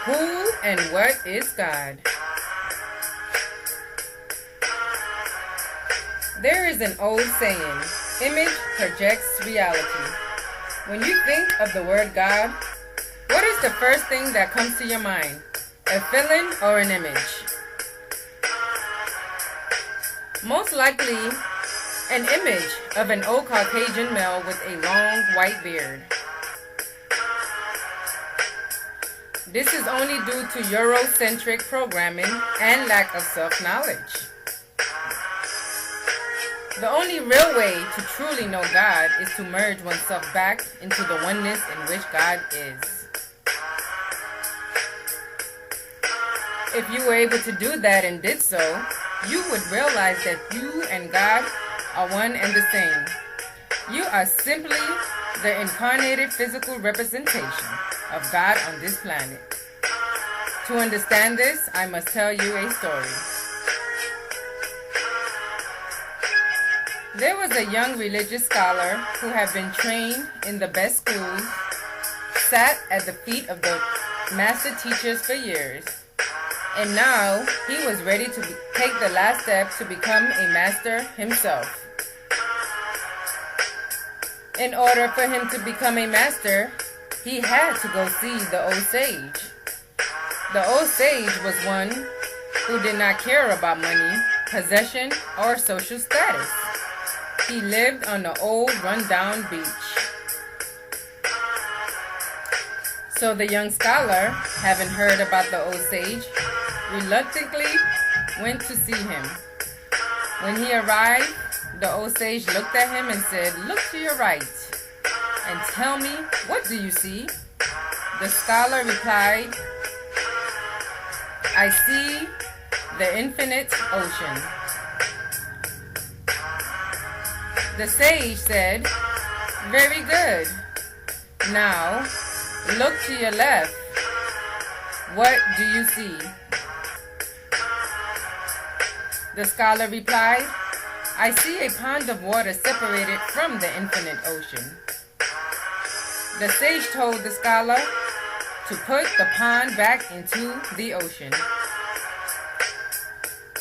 Who and what is God? There is an old saying, image projects reality. When you think of the word God, what is the first thing that comes to your mind? A feeling or an image? Most likely, an image of an old Caucasian male with a long white beard. This is only due to Eurocentric programming and lack of self-knowledge. The only real way to truly know God is to merge oneself back into the oneness in which God is. If you were able to do that and did so, you would realize that you and God are one and the same. You are simply the incarnated physical representation of God on this planet. To understand this, I must tell you a story. There was a young religious scholar who had been trained in the best schools, sat at the feet of the master teachers for years, and now he was ready to take the last step to become a master himself. In order for him to become a master, he had to go see the old sage. The old sage was one who did not care about money, possession, or social status. He lived on the old run-down beach. So the young scholar, having heard about the old sage, reluctantly went to see him. When he arrived, the old sage looked at him and said, "Look to your right and tell me, what do you see?" The scholar replied, "I see the infinite ocean." The sage said, "Very good. Now, look to your left. What do you see?" The scholar replied, "I see a pond of water separated from the infinite ocean." The sage told the scholar to put the pond back into the ocean.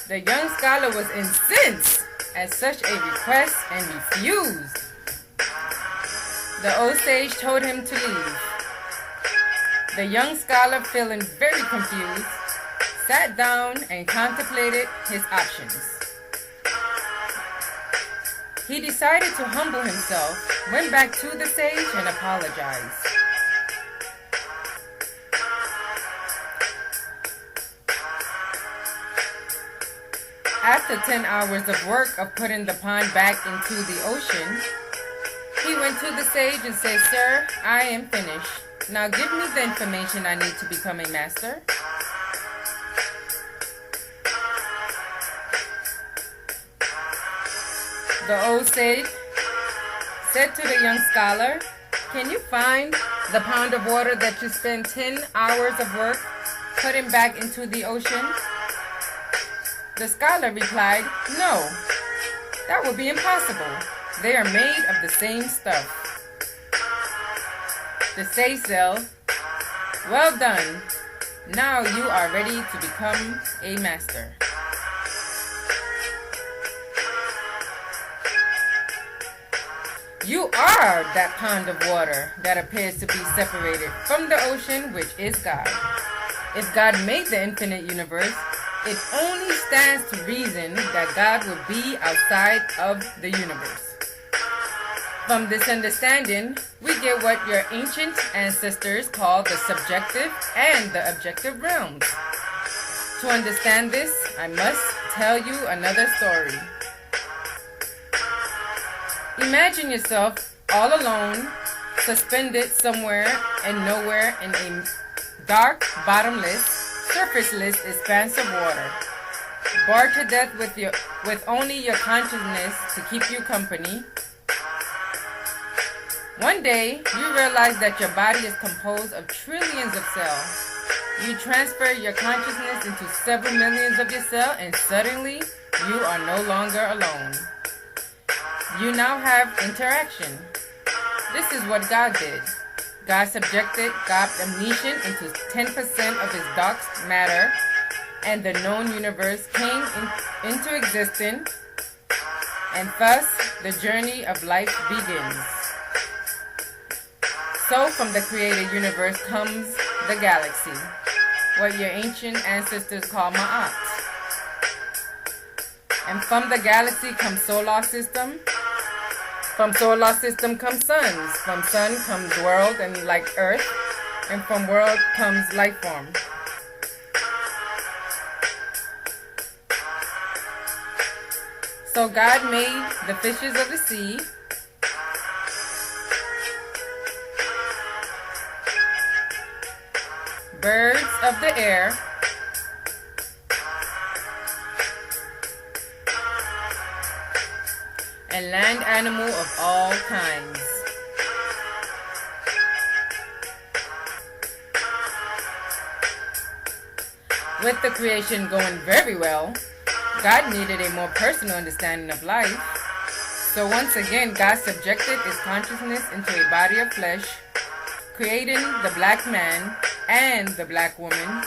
The young scholar was incensed at such a request and refused. The old sage told him to leave. The young scholar, feeling very confused, sat down and contemplated his options. He decided to humble himself, went back to the sage and apologized. After 10 hours of work of putting the pond back into the ocean, he went to the sage and said, "Sir, I am finished. Now give me the information I need to become a master." The old sage said to the young scholar, "Can you find the pound of water that you spent 10 hours of work putting back into the ocean?" The scholar replied, "No, that would be impossible. They are made of the same stuff." The sage said, "Well done. Now you are ready to become a master." You are that pond of water that appears to be separated from the ocean, which is God. If God made the infinite universe, it only stands to reason that God would be outside of the universe. From this understanding, we get what your ancient ancestors called the subjective and the objective realms. To understand this, I must tell you another story. Imagine yourself all alone, suspended somewhere and nowhere in a dark, bottomless, surfaceless expanse of water, bored to death with only your consciousness to keep you company. One day, you realize that your body is composed of trillions of cells. You transfer your consciousness into several millions of your cells, and suddenly, you are no longer alone. You now have interaction. This is what God did. God subjected God omniscient into 10% of his dark matter, and the known universe came into existence, and thus the journey of life begins. So from the created universe comes the galaxy, what your ancient ancestors call Ma'at. And from the galaxy comes solar system. From solar system comes suns. From sun comes world and like earth. And from world comes life form. So God made the fishes of the sea, birds of the air, and land animal of all kinds. With the creation going very well, God needed a more personal understanding of life. So once again, God subjected his consciousness into a body of flesh, creating the black man and the black woman,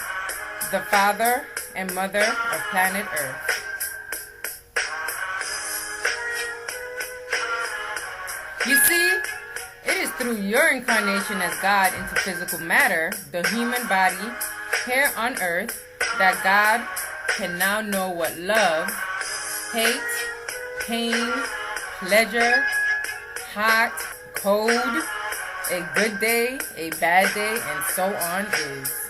the father and mother of planet Earth. You see, it is through your incarnation as God into physical matter, the human body here on earth, that God can now know what love, hate, pain, pleasure, hot, cold, a good day, a bad day, and so on is.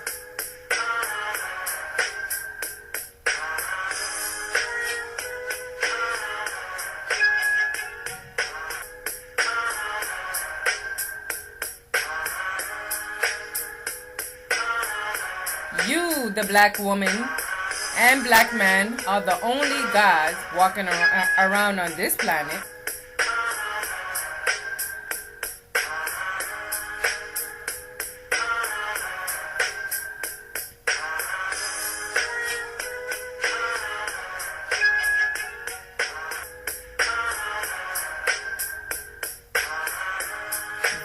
You, the black woman and black man, are the only gods walking around on this planet.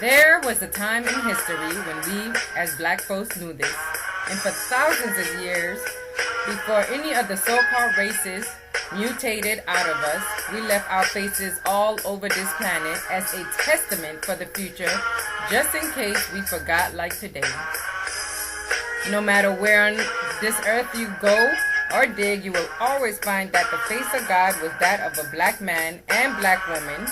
There was a time in history when we, as black folks, knew this. And for thousands of years, before any of the so-called races mutated out of us, we left our faces all over this planet as a testament for the future, just in case we forgot like today. No matter where on this earth you go or dig, you will always find that the face of God was that of a black man and black woman,